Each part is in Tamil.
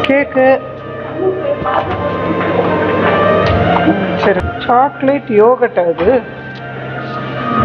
கேக்கு. சரி, சாக்லேட் யோகட். அது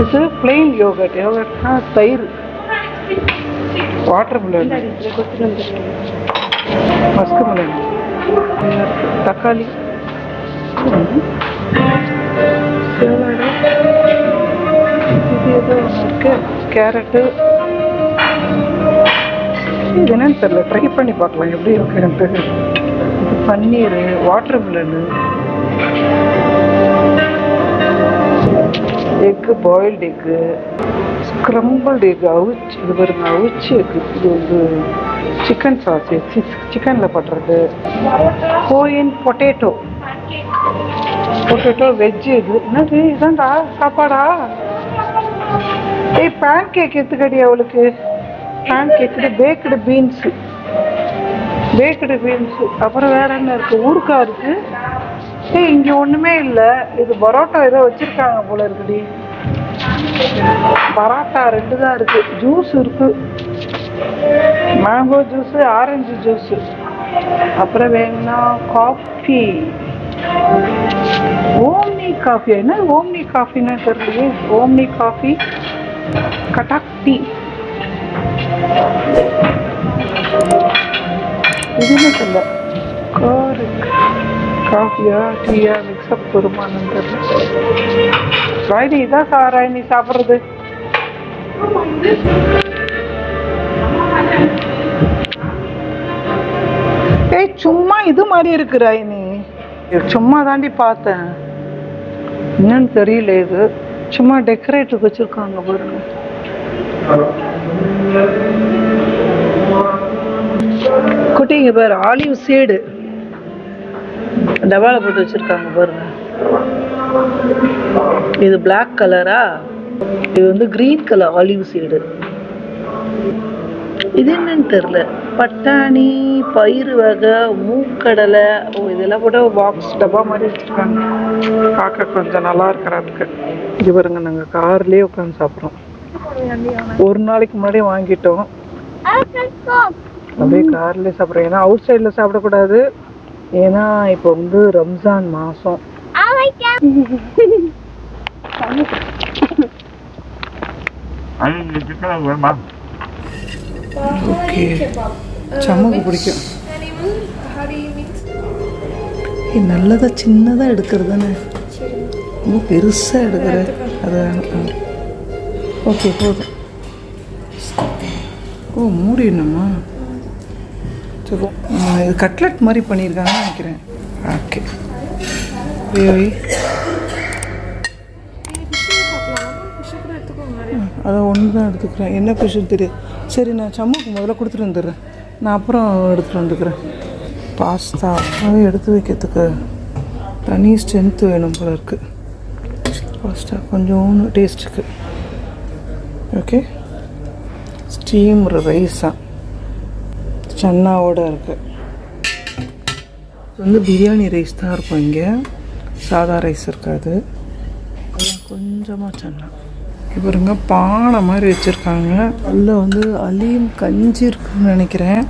இது பிளெயின் யோகட். யோகட்னா தயிர். வாட்டர் மிலன், மஸ்க் மிலன், தக்காளி, சேலடு, இது ஏதோ ஒன்று இருக்கு, கேரட்டு. இது என்னன்னு தெரியல, ட்ரை பண்ணி பார்க்கலாம் எப்படி இருக்குன்ட்டு. Paneer, watermelon, egg, boiled egg, scrambled egg, அவிச்சு. இது பாருங்க, அவிச்சு எக்கு. இது வந்து சிக்கன் சாசேஜ், சிக்கனில் பண்ணுறது. Going potato, potato veg. இது என்னது? இதான்டா சாப்பாடா? ஏய், பேன் கேக் எடுத்துக்கடி அவளுக்கு. பேன் கேக்கு, பேக்கடு பீன்ஸு, பேக்கடு பீன்ஸு. அப்புறம் வேற என்ன இருக்குது? ஊறுகாய் இருக்குது. ஏய், இங்கே ஒன்றுமே இல்லை. இது பரோட்டா ஏதோ வச்சுருக்காங்க போல இருக்குடி. பரோட்டா 2 தான் இருக்குது. ஜூஸ் இருக்குது, மேங்கோ ஜூஸு, ஆரஞ்சு ஜூஸு. அப்புறம் வேணும்னா காஃபி. ஓம்னி காஃபியா? என்ன ஓம்னி காஃபின்னு தெரியலையே. Omni coffee, Cuttack tea. இதுன்னு சொல்ல காஃபியா டீயா மிக்ஸ்அப் வருமானு தெரியல. ராயினி, இதான் ராயினி சாப்பிட்றது. ஏய், சும்மா இது மாதிரி இருக்கு ராயினி. சும்மா தாண்டி பார்த்தேன், என்னன்னு தெரியல. இது சும்மா டெக்கரேட்டுக்கு வச்சிருக்காங்க பாருங்க. குட்டிங்க பாரு, ஆலிவ் சீடு டபால போட்டு வச்சிருக்காங்க பாருங்க. இது பிளாக் கலரா, இது வந்து கிரீன் கலர் ஆலிவ் சீடு. இது என்னன்னு தெரியல. பட்டாணி, பயிறு வகை, மூக்கடலை. இதெல்லாம் போட்டு பாக்ஸ் டப்பா மாதிரி வச்சிருக்காங்க. பார்க்க கொஞ்சம் நல்லா இருக்கிறதுக்கு. இது பாருங்க, நாங்கள் கார்லேயே உட்காந்து சாப்பிட்றோம். ஒரு நாளைக்கு முன்னாடி வாங்கிட்டோம், அப்படியே கார்லேயே சாப்பிட்றோம். ஏன்னா அவுட் சைடில் சாப்பிடக்கூடாது. ஏன்னா இப்போ வந்து ரம்ஜான் மாதம். ஓகே, சமக்கு பிடிக்கும். நல்லதாக சின்னதாக எடுக்கிறதுன்னு, ரொம்ப பெருசாக எடுக்கிற அது. ஓகே, போதும். ஓ, மூடிடணுமா? சரி, இது கட்லெட் மாதிரி பண்ணியிருக்காங்கன்னு நினைக்கிறேன். ஓகே, அதான் ஒன்று தான் எடுத்துக்கிறேன். என்ன ஃபிஷ்ஷுன்னு தெரியாது. சரி, நான் சம்முக்கு முதல்ல கொடுத்துட்டு வந்துடுறேன். நான் அப்புறம் எடுத்துகிட்டு வந்துக்கிறேன். பாஸ்தா அதை எடுத்து வைக்கிறதுக்கு தனி ஸ்ட்ரென்த்து வேணும் போல இருக்குது. பாஸ்தா கொஞ்சோன்னு டேஸ்ட்டுக்கு. ஓகே, ஸ்டீம் ரைஸாக சன்னாவோடு இருக்குது. இது வந்து பிரியாணி ரைஸ் தான் இருக்கும். இங்கே சாதா ரைஸ் இருக்காது. கொஞ்சமாக சன்னா. இவருங்க பானை மாதிரி வச்சுருக்காங்க. அதில் வந்து அலீம் கஞ்சி இருக்குன்னு நினைக்கிறேன்.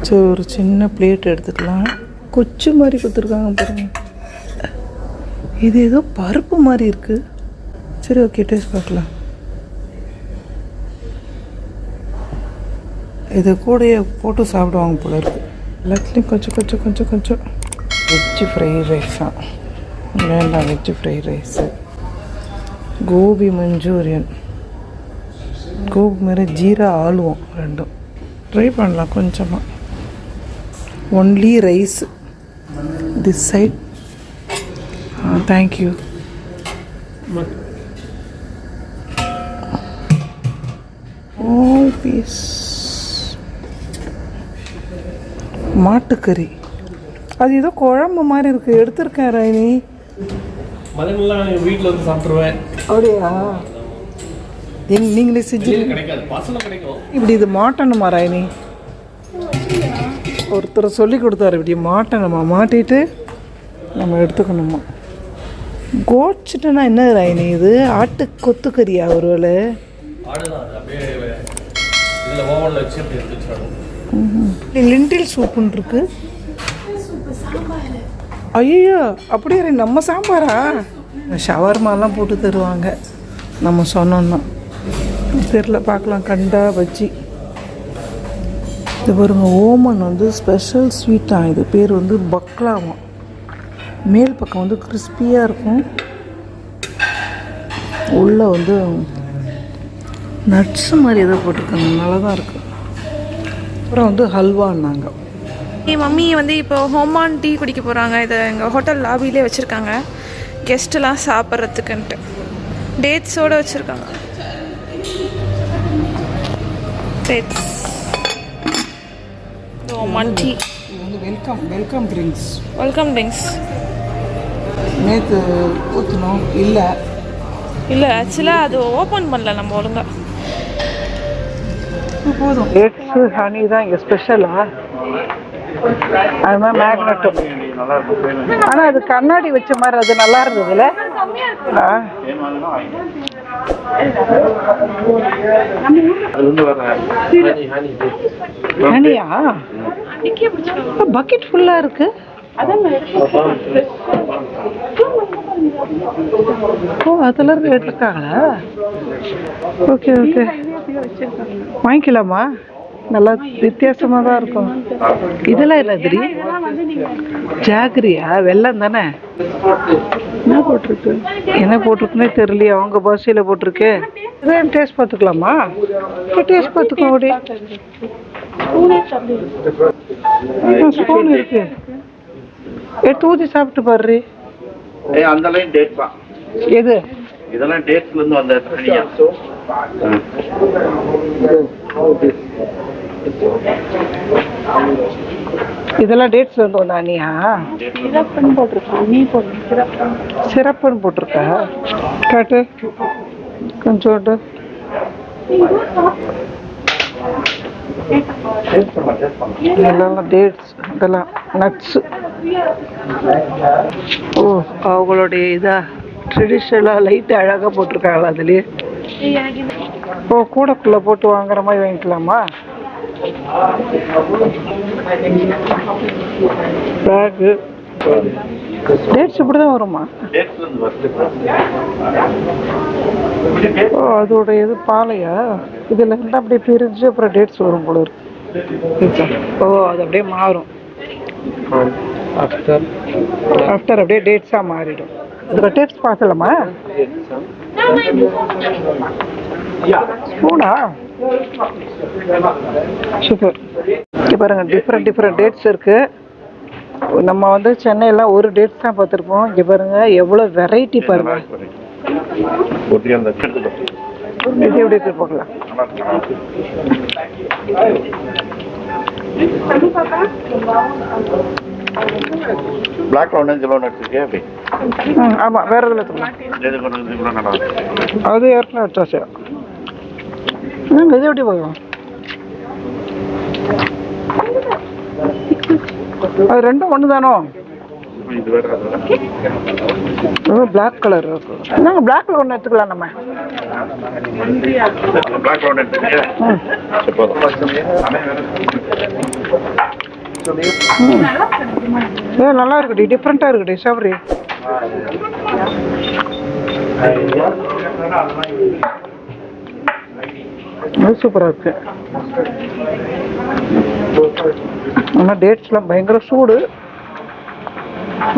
ஸோ ஒரு சின்ன பிளேட் எடுத்துக்கலாம். கொச்சு மாதிரி கொடுத்துருக்காங்க பாருங்க. இது ஏதோ பருப்பு மாதிரி இருக்குது. சரி, ஓகே, டேஸ்ட் பார்க்கலாம். இது கூடையே போட்டு சாப்பிடுவாங்க போல இருக்குது. எல்லாத்துலேயும் கொஞ்சம் கொஞ்சம் கொஞ்சம் கொஞ்சம். வெஜ்ஜு ஃப்ரைட் ரைஸா? வேண்டாம், veg fried rice. Gobi manchurian, gobi மாதிரி ஜீரா ஆலுவோம். ரெண்டும் ட்ரை பண்ணலாம் கொஞ்சமாக. Only rice this side. Thank you. All piece மாட்டுக்கறி. அது ஏதோ குழம்பு மாதிரி இருக்குது. எடுத்துருக்கேன் ராயினி. மதங்கள்லாம் வீட்டில் வந்து சாப்பிட்ருவேன். அப்படியா? நீங்களே செஞ்சு கிடைக்காது, பசங்க கிடைக்கும். இப்படி இது மாட்டணுமா ராயினி? ஒருத்தர் சொல்லி கொடுத்தாரு, இப்படி மாட்டணுமா, மாட்டிட்டு நம்ம எடுத்துக்கணுமா. கோச்சிட்டனா என்ன ராயினி? இது ஆட்டு கொத்துக்கறியா? ஒருவேளை ஆடுதான், அப்படியே இதில் ஓவனில் வச்சு அப்படி எடுத்துச்சாடும். லிண்டில் சூப்புன்னு இருக்கு. ஐயோ அப்படியே நம்ம சாம்பாரா? ஷவர்மாலாம் போட்டு தருவாங்க நம்ம சொன்னோன்னா. தெரில, பார்க்கலாம். கண்டா பஜ்ஜி. இது பாருங்க, ஓமன் வந்து ஸ்பெஷல் ஸ்வீட்டாக. இது பேர் வந்து பக்லாவாம். மேல் பக்கம் வந்து கிறிஸ்பியாக இருக்கும், உள்ளே வந்து நட்ஸு மாதிரி எதோ போட்டிருக்காங்க. நல்லா தான் இருக்குது. அப்புறம் வந்து ஹல்வான்னாங்க. என் மம்மி வந்து இப்போ ஹோமான் டீ குடிக்க போகிறாங்க. இதை எங்கள் ஹோட்டல் லாபிலே வச்சுருக்காங்க, கெஸ்ட்டெலாம் சாப்பிட்றதுக்குன்ட்டு. டேட்ஸோடு வச்சுருக்காங்க. Dates hormone tea. இது வந்து வெல்கம் ட்ரிங்க்ஸ். வெல்கம் ட்ரிங்க்ஸ் நேற்று ஊற்றணும். இல்லை ஆக்சுவலாக அது ஓப்பன் பண்ணல நம்ம ஒழுங்காக. போதும். டேட்ஸு ஹனி தான் இங்கே ஸ்பெஷலாக. அது மாதிரி மேக்னட்டும். ஆனால் அது கண்ணாடி வச்ச மாதிரி அது நல்லா இருந்ததுல. ஹனியா பக்கெட் ஃபுல்லாக இருக்கு. ஓ, அதெல்லாம் எடுத்துருக்காங்களா? ஓகே வாங்கிக்கலாமா? நல்லா வித்தியாசமாக தான் இருக்கும். இதெல்லாம் என்னது? ஜாகரியா? வெல்லம் தானே? என்ன போட்டிருக்குன்னே தெரியலையே. அவங்க பாஷையில் போட்டிருக்கு. இதான் டேஸ்ட் பார்த்துக்கலாமா? டேஸ்ட் பார்த்துக்கோ. அப்படி ஸ்பூன் இருக்கு, எடுத்து ஊற்றி சாப்பிட்டு பாரு. அந்த லைன் டேட் தான். எது? இதெல்லாம் டேட்ஸ்ல இருந்து வந்த தனியா. இதெல்லாம் டேட்ஸ்ல இருந்து வந்தா? நீயா சிறப்புன்னு போட்டிருக்க? நீ சிறப்புன்னு போட்டிருக்க? காட்டு கொஞ்சோண்டு. இதெல்லாம் டேட்ஸ், இதெல்லாம் நட்ஸு. ஓ, அவங்களுடைய இதா ட்ரெடிஷ்னலாக லைட்டு அழகாக போட்டிருக்காங்களா அதுலேயே? ஓ, கூடக்குள்ளே போட்டு வாங்குற மாதிரி வாங்கிக்கலாமா? பேகு டேட்ஸ் இப்படி தான் வருமா? ஓ, அதோட இது பாலையா? இதில் இருந்தால் அப்படியே பிரிஞ்சு அப்புறம் டேட்ஸ் வரும் போல இருக்கு. ஓ, அது அப்படியே மாறும். ஆஃப்டர் அப்படியே டேட்ஸாக மாறிடும். அதோட டேஸ்ட் பார்க்கலாமா? ஸ்பூனா? சூப்பர். இங்கே பாருங்க, டிஃப்ரெண்ட் டேட்ஸ் இருக்கு. நம்ம வந்து சென்னையில் ஒரு டேட்ஸ் தான் பார்த்துருப்போம். இங்கே பாருங்க எவ்வளோ வெரைட்டி பாருங்க. இது எப்படி இருக்கு பார்க்கலாம். பிளாக் லோன் கிலோ நட்ஸ் அப்படி. ஆமாம், வேற இதில் அது ஏற்கனவே எடுத்தாச்சு. இது எப்படி பார்க்கலாம்? அது ரெண்டும் ஒன்று தானோ? பிளாக் கலர் இருக்கு. நாங்க பிளாக்ல ஒன்று எடுத்துக்கலாம். நம்ம பிளாக் லோன் எடுத்துக்கியா? நல்லா இருக்குடி, டிஃப்ரெண்டா இருக்குடி. சாப்பிட்றி? சூப்பரா இருக்கு. ஆனால் டேட்ஸ்லாம் பயங்கர சூடு.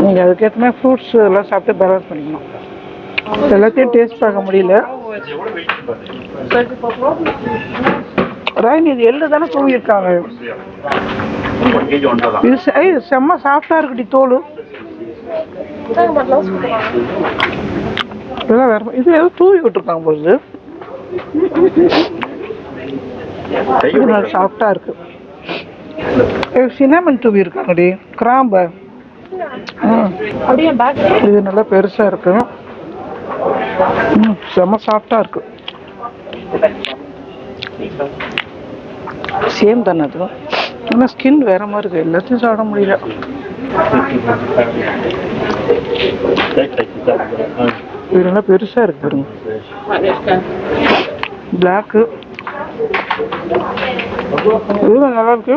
நீங்கள் அதுக்கேற்ற மாதிரி ஃப்ரூட்ஸ் எல்லாம் சாப்பிட்டு பேலன்ஸ் பண்ணிக்கணும். எல்லாத்தையும் டேஸ்ட் பார்க்க முடியல. ராயின், இது எள்ளு தானே தூவிருக்காங்க. இது செம்ம சாஃப்டா இருக்குடி தோல். இதெல்லாம் வேற. இது ஏதோ தூவி விட்டுருக்காங்க போது. இது நல்லா சாஃப்டா இருக்கு. சின்னமன் தூவி இருக்காங்கடி, கிராம்பு. இது நல்லா பெருசா இருக்கு. செம்ம சாஃப்டா இருக்கு. சேம் தானே அது. ஆனால் ஸ்கின் வேற மாதிரி இருக்கு. எல்லாத்தையும் சாப்பிட முடியல. இது நல்லா பெருசா இருக்கு பாருங்க. பிளாக்கு இது நல்லா இருக்கு.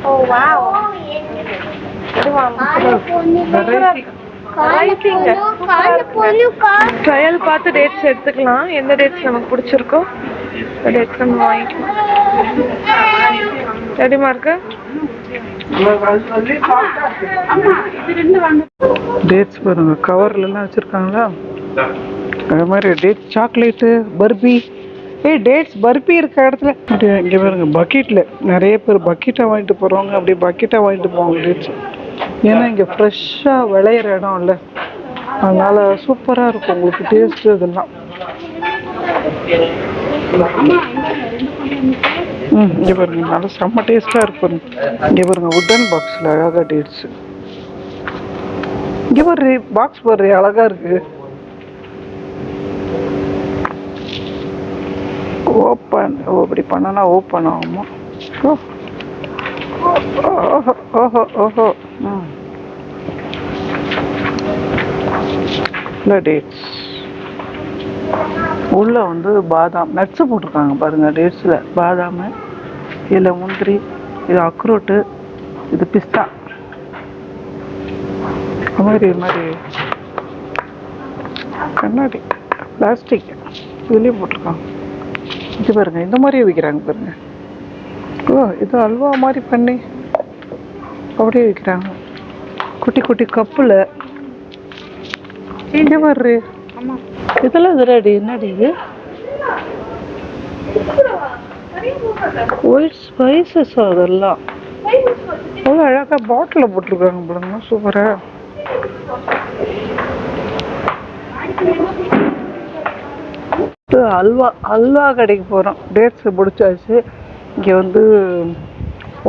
ஓ வாவ். ட்ரையல் பார்த்து டேட்ஸ் எடுத்துக்கலாம். எந்த டேட்ஸ் நமக்கு பிடிச்சிருக்கோ அந்த டேட்ஸ் நம்ம வாங்கிக்கலாம். ரெடிமா இருக்கு. டேட்ஸ் பாருங்க கவர்லாம் வச்சுருக்காங்களா. அது மாதிரி dates chocolate barfi. Dates barfi இருக்க இடத்துல இங்கே பாருங்க பக்கெட்டில் நிறைய பேர் பக்கெட்டாக வாங்கிட்டு போகிறவங்க அப்படியே பக்கெட்டாக வாங்கிட்டு போவாங்க டேட்ஸ். ஏன்னா இங்கே ஃப்ரெஷ்ஷாக விளையிற இடம் இல்லை, அதனால் சூப்பராக இருக்கும் உங்களுக்கு டேஸ்ட்டு இதெல்லாம். இங்கே பாருங்க நல்லா செம்ம டேஸ்ட்டாக இருக்கும். இங்கே பாருங்க உட்டன் பாக்ஸில் அழகாக டேட்ஸு. இங்கே பாரு பாக்ஸ் பாரு அழகாக இருக்குது. ஓப்பன். இப்படி பண்ணனா ஓப்பன் ஆகுமா? ஓஹோ ஓஹோ ஓஹோ. இல்லை டேட்ஸ் உள்ளே வந்து பாதாம் நட்ஸு போட்டிருக்காங்க பாருங்க. டேட்ஸில் பாதாம், இதில் முந்திரி, இது அக்ரோட்டு, இது பிஸ்தா. இது மாதிரி கண்ணாடி பிளாஸ்டிக் இதுலேயும் போட்டிருக்காங்க. இது பாருங்க இந்த மாதிரியே விற்கிறாங்க பாருங்க. இது அல்வா மாதிரி பண்ணி அப்படியே விற்கிறாங்க குட்டி குட்டி கப்பில். இங்கே பாரு இதெல்லாம் இதுடாடி என்னடி இது? ஒயிட் ஸ்பைசஸ் அதெல்லாம் அவ்வளோ அழகாக பாட்டிலில் போட்டிருக்காங்க பாருங்க. சூப்பராக. அல்வா கடைக்கு போகிறோம். டேட்ஸ் பிடிச்சாச்சு. இங்கே வந்து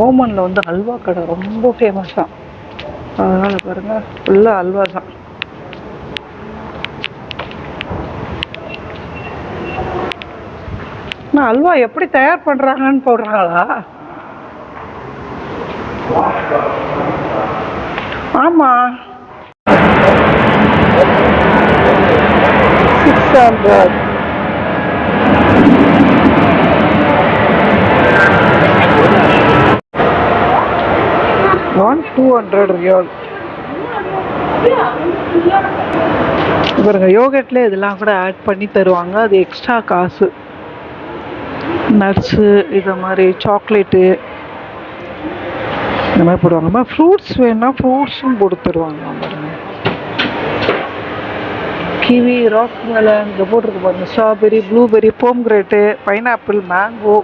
ஓமனில் வந்து அல்வா கடை ரொம்ப ஃபேமஸாக, அதனால் பாருங்கள் ஃபுல்லாக அல்வா தான். ஆனால் அல்வா எப்படி தயார் பண்ணுறாங்கன்னு போடுறாங்களா? ஆமாம் 600. $200. பாருங்க யோகட்ல இதெல்லாம் கூட ஆட் பண்ணி தருவாங்க, அது எக்ஸ்ட்ரா காசு. நட்ஸு இது மாதிரி சாக்லேட்டு இந்த மாதிரி போடுவாங்க. ஃப்ரூட்ஸ் வேணுன்னா ஃப்ரூட்ஸும் போட்டு தருவாங்க பாருங்க. கிவி, ராக் மெலன் இங்கே போட்டிருக்கு பாருங்க. Strawberry, blueberry, pomegranate, pineapple, mango,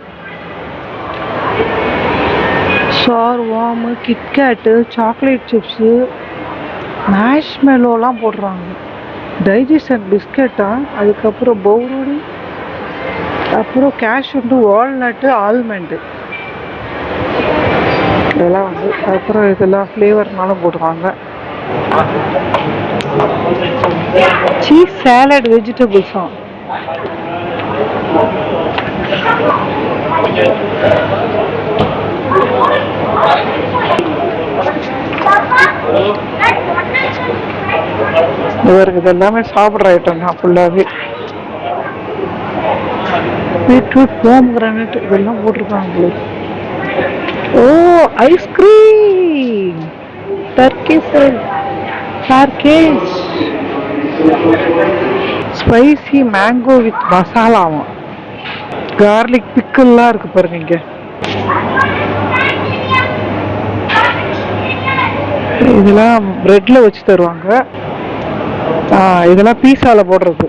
சார்வாமு, கிட்கேட்டு, சாக்லேட் சிப்ஸு, மேஷ்மெலோலாம் போடுறாங்க. டைஜஷன் பிஸ்கெட்டா, அதுக்கப்புறம் பவுருடி, அப்புறம் கேஷ்யூண்டு, வால்நட்டு, ஆல்மண்டு இதெல்லாம் வந்து. அப்புறம் இதெல்லாம் ஃப்ளேவர்னாலும் போடுறாங்க. சீஸ் சாலட் வெஜிடபிள்ஸும். இவருக்கு இது எல்லாமே சாப்பிட்ற ஐட்டம் தான் ஃபுல்லாகவே. பீட்ரூட், போம்கிரானட் இதெல்லாம் போட்டிருக்காங்க. Oh ice cream, Turkish spicy mango with மசாலாவும், கார்லிக் பிக்கல்லாம் இருக்கு பாருங்க. இங்க இதெல்லாம் பிரெட்ல வச்சு தருவாங்க. இதெல்லாம் பீஸால போடுறது.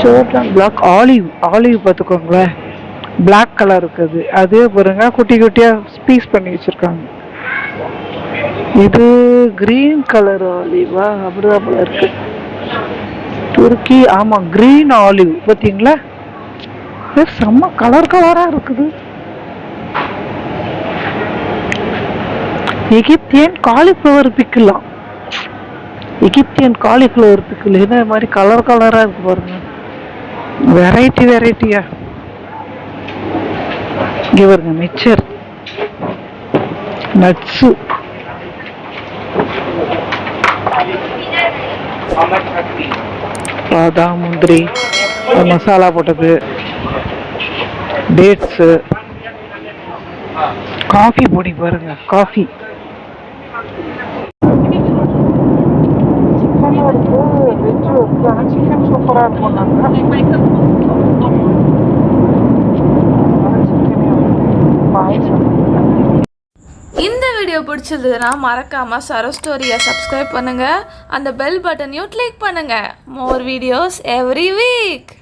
ஜோர்டன் பிளாக் ஆலிவ் பார்த்துக்கோங்களேன், பிளாக் கலர் இருக்குது. அதே பாருங்க குட்டி குட்டியா பீஸ் பண்ணி வச்சிருக்காங்க. இது கிரீன் கலர் ஆலிவா, அப்படிதான் போல இருக்கு. துருக்கி, ஆமா கிரீன் ஆலிவ் பார்த்தீங்களா, செம்ம கலர் கலரா இருக்குது. எகிப்தியன் காலிஃப்ளவர் பிக்கலாம். எகிப்தியன் காலிஃப்ளவர் பிக்கல் என்ன மாதிரி கலர் கலரா இருக்கு பாருங்க. வெரைட்டியா. இங்க பாருங்க மிக்சர், நட்ஸு, பாதாம், முந்திரி, மசாலா போட்டது. டேட்ஸு, காஃபி பொடி பாருங்க, காஃபி. சிக்கனும் இருக்கு, வெஜ்ஜும் இருக்கு. ஆனால் சிக்கன் சூப்பராக இருக்கும். இந்த வீடியோ பிடிச்சிருந்ததுன்னா மறக்காமல் சரோ ஸ்டோரியை சப்ஸ்கிரைப் பண்ணுங்கள், அந்த பெல் பட்டனையும் கிளிக் பண்ணுங்கள். More videos every week.